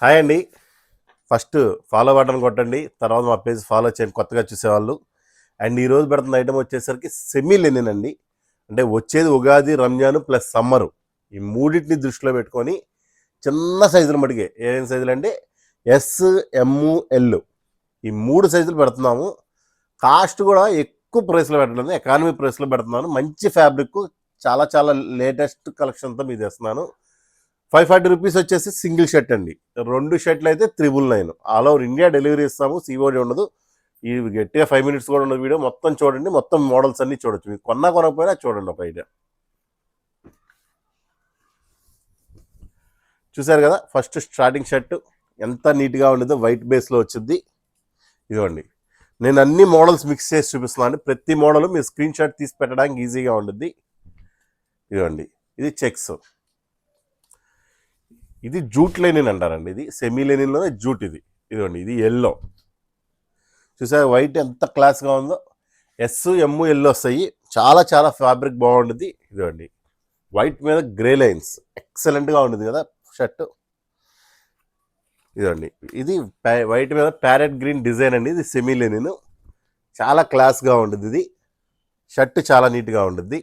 Hi అండి. First follow button కొట్టండి. తర్వాత మా పేజ్ ఫాలో చేయండి కొత్తగా చూసేవాళ్ళు. అండ్ ఈరోజు పెడుతున్న ఐటమ్ వచ్చేసరికి సెమీ లెనిన్ అండి. అంటే వచ్చేది ఉగాది, రంజాన్ ప్లస్ సమ్మరు. ఈ మూడింటిని దృష్టిలో పెట్టుకొని చిన్న సైజులు మటుకే ఏం సైజులు అంటే ఎస్, ఎమ్, ఎల్ ఈ 3 సైజులు పెడుతున్నాము. కాస్ట్ కూడా ఎక్కువ ప్రైస్లో పెట్టలేదు, ఎకానమీ ప్రైస్లో పెడుతున్నాను. మంచి ఫ్యాబ్రిక్, చాలా చాలా లేటెస్ట్ కలెక్షన్తో మీకు తెస్తున్నాను. 540 రూపీస్ వచ్చేసి సింగిల్ షర్ట్ అండి. 2 షర్ట్లు అయితే 999. ఆల్ ఓవర్ ఇండియా డెలివరీ ఇస్తాము, సిఓడి ఉండదు. ఈ గట్టిగా 5 మినిట్స్ కూడా ఉండదు. వీడియో మొత్తం చూడండి, మొత్తం మోడల్స్ అన్నీ చూడొచ్చు. మీకు కొనకపోయినా చూడండి ఒక ఐడియా. చూసారు కదా, ఫస్ట్ స్టార్టింగ్ షర్ట్ ఎంత నీట్గా ఉండదో వైట్ బేస్లో వచ్చింది. ఇదిగోండి, నేను అన్ని మోడల్స్ మిక్స్ చేసి చూపిస్తున్నాను. ప్రతి మోడల్ మీరు స్క్రీన్ షాట్ తీసి పెట్టడానికి ఈజీగా ఉంటుంది. ఇదిగోండి, ఇది చెక్స్, ఇది జూట్ లెనిన్ అంటారండి. ఇది సెమీ లెనిన్లోనే జూట్. ఇదిగోండి, ఇది ఎల్లో. చూసారు వైట్ ఎంత క్లాస్గా ఉందో. ఎస్, ఎమ్, ఎల్లో వస్తాయి. చాలా చాలా ఫ్యాబ్రిక్ బాగుంటుంది. ఇదిగోండి, వైట్ మీద గ్రే లైన్స్ ఎక్సలెంట్గా ఉంటుంది కదా షర్ట్. ఇదిగోండి, ఇది వైట్ మీద ప్యారెట్ గ్రీన్ డిజైన్ అండి. ఇది సెమీ లెనిన్, చాలా క్లాస్గా ఉంటుంది. ఇది షర్ట్ చాలా నీట్గా ఉంటుంది.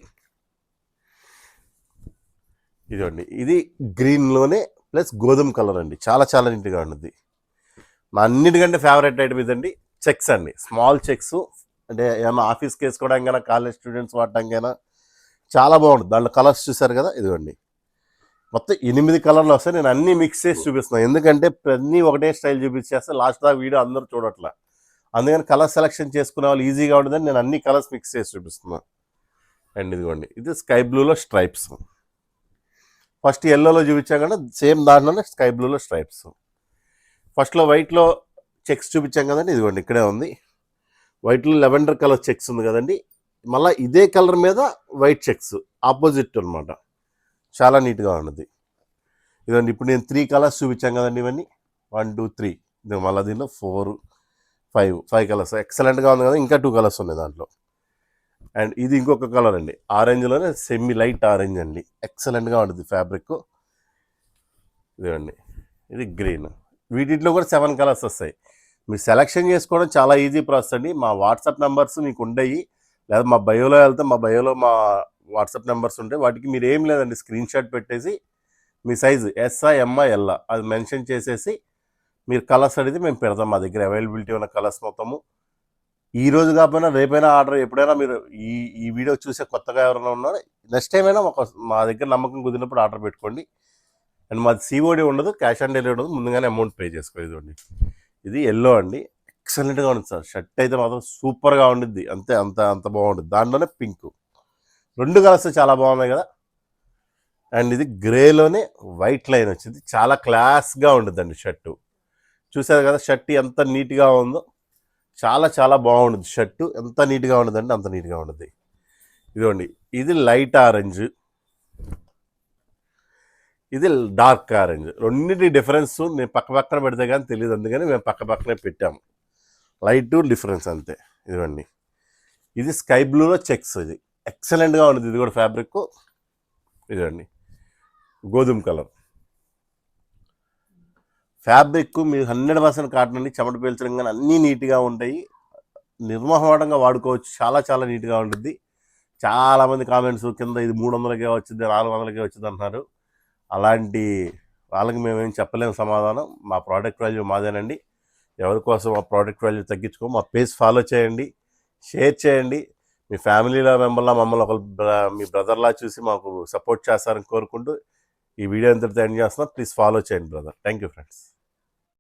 ఇదిగోండి, ఇది గ్రీన్లోనే ప్లస్ గోధుమ కలర్ అండి. చాలా చాలా నీట్గా ఉంటుంది. మా అన్నిటికంటే ఫేవరెట్ ఐటమ్ ఇదండి, చెక్స్ అండి. స్మాల్ చెక్స్ అంటే ఏమన్నా ఆఫీస్కి వేసుకోవడానికైనా, కాలేజ్ స్టూడెంట్స్ వాడటానికైనా చాలా బాగుంటుంది. దాంట్లో కలర్స్ చూసారు కదా. ఇదిగోండి, మొత్తం 8 కలర్లు వస్తాయి. నేను అన్నీ మిక్స్ చేసి చూపిస్తున్నాను, ఎందుకంటే అన్నీ ఒకటే స్టైల్ చూపించేస్తే లాస్ట్ దాకా వీడియో అందరూ చూడట్లా. అందుకని కలర్ సెలెక్షన్ చేసుకునే వాళ్ళు ఈజీగా ఉంటుందని నేను అన్ని కలర్స్ మిక్స్ చేసి చూపిస్తున్నాను. అండ్ ఇదిగోండి, ఇది స్కై బ్లూలో స్ట్రైప్స్. ఫస్ట్ ఎల్లోలో చూపించాం కదా, సేమ్ దాంట్లోనే స్కై బ్లూలో స్ట్రైప్స్. ఫస్ట్లో వైట్లో చెక్స్ చూపించాం కదండి. ఇదిగోండి, ఇక్కడే ఉంది. వైట్లో లెవెండర్ కలర్ చెక్స్ ఉంది కదండి. మళ్ళీ ఇదే కలర్ మీద వైట్ చెక్స్ ఆపోజిట్ అనమాట. చాలా నీట్గా ఉన్నది. ఇదండి, ఇప్పుడు నేను 3 కలర్స్ చూపించాం కదండి. ఇవన్నీ 1, 2, 3. ఇది మళ్ళీ దీనిలో 4, 5 కలర్స్ ఎక్సలెంట్గా ఉంది కదా. ఇంకా 2 కలర్స్ ఉన్నాయి దాంట్లో. అండ్ ఇది ఇంకొక కలర్ అండి, ఆరెంజ్లోనే సెమీ లైట్ ఆరెంజ్ అండి. ఎక్సలెంట్గా ఉంటుంది ఫ్యాబ్రిక్. ఇదండి, ఇది గ్రీన్. వీటిలో కూడా 7 కలర్స్ వస్తాయి. మీరు సెలెక్షన్ చేసుకోవడం చాలా ఈజీ ప్రాసెస్ అండి. మా వాట్సాప్ నెంబర్స్ మీకు ఉండయి, లేదా మా బయోలో వెళ్తే మా బయోలో మా వాట్సాప్ నెంబర్స్ ఉంటాయి. వాటికి మీరు ఏం లేదండి, స్క్రీన్ షాట్ పెట్టేసి మీ సైజు ఎస్ఐ, ఎంఐ, ఎల్లా అది మెన్షన్ చేసేసి మీరు కలర్స్ అడిగితే మేము పెడతాం. మా దగ్గర అవైలబిలిటీ ఉన్న కలర్స్ మొత్తము. ఈ రోజు కాకపోయినా రేపైనా ఆర్డర్, ఎప్పుడైనా మీరు ఈ వీడియో చూసే కొత్తగా ఎవరైనా ఉన్నారో నెక్స్ట్ టైం అయినా మా దగ్గర నమ్మకం కుదిరినప్పుడు ఆర్డర్ పెట్టుకోండి. అండ్ మాది సిఓడి ఉండదు, క్యాష్ ఆన్ డెలివరీ ఉండదు, ముందుగానే అమౌంట్ పే చేసుకోండి. ఇది ఎల్లో అండి, ఎక్సలెంట్గా ఉంటుంది సార్. షర్ట్ అయితే మాత్రం సూపర్గా ఉండిద్ది. అంతే, అంత అంత బాగుంటుంది. దాంట్లోనే పింక్, 2 కలర్స్ చాలా బాగున్నాయి కదా. అండ్ ఇది గ్రేలోనే వైట్ లైన్ వచ్చింది. చాలా క్లాస్గా ఉంటుందండి షర్టు. చూసారు కదా షర్ట్ ఎంత నీట్గా ఉందో. చాలా చాలా బాగుంటుంది షర్టు. ఎంత నీట్గా ఉండదండి, అంత నీట్గా ఉంటుంది. ఇదిగోండి, ఇది లైట్ ఆరెంజ్, ఇది డార్క్ ఆరెంజ్. రెండింటి డిఫరెన్స్ నేను పక్క పక్కన పెడితే కానీ తెలియదు, అందుకని మేము పక్క పక్కనే పెట్టాము. లైట్ డిఫరెన్స్ అంతే. ఇదిగోండి, ఇది స్కై బ్లూలో చెక్స్. ఇది ఎక్సలెంట్గా ఉంటుంది. ఇది కూడా ఫ్యాబ్రిక్. ఇదిగోండి, గోధుమ కలర్ ఫ్యాబ్రిక్. మీరు 100% కాటన్ అండి. చెమట పీల్చడం కానీ అన్నీ నీట్గా ఉంటాయి. నిర్మోహమాటంగా వాడుకోవచ్చు. చాలా చాలా నీట్గా ఉంటుంది. చాలామంది కామెంట్స్ కింద ఇది 300కే వచ్చింది, 400కే వచ్చింది అంటున్నారు. అలాంటి వాళ్ళకి మేమేం చెప్పలేము సమాధానం. మా ప్రోడక్ట్ వాల్యూ మాదేనండి. ఎవరి కోసం ఆ ప్రోడక్ట్ వాల్యూ తగ్గించుకో. మా పేజ్ ఫాలో చేయండి, షేర్ చేయండి. మీ ఫ్యామిలీలో మెంబర్లా మమ్మల్ని మీ బ్రదర్లా చూసి మాకు సపోర్ట్ చేస్తారని కోరుకుంటూ ఈ వీడియో ఎంతటితో ఎండ్ చేస్తున్నా. ప్లీజ్ ఫాలో చేయండి బ్రదర్. Thank you friends.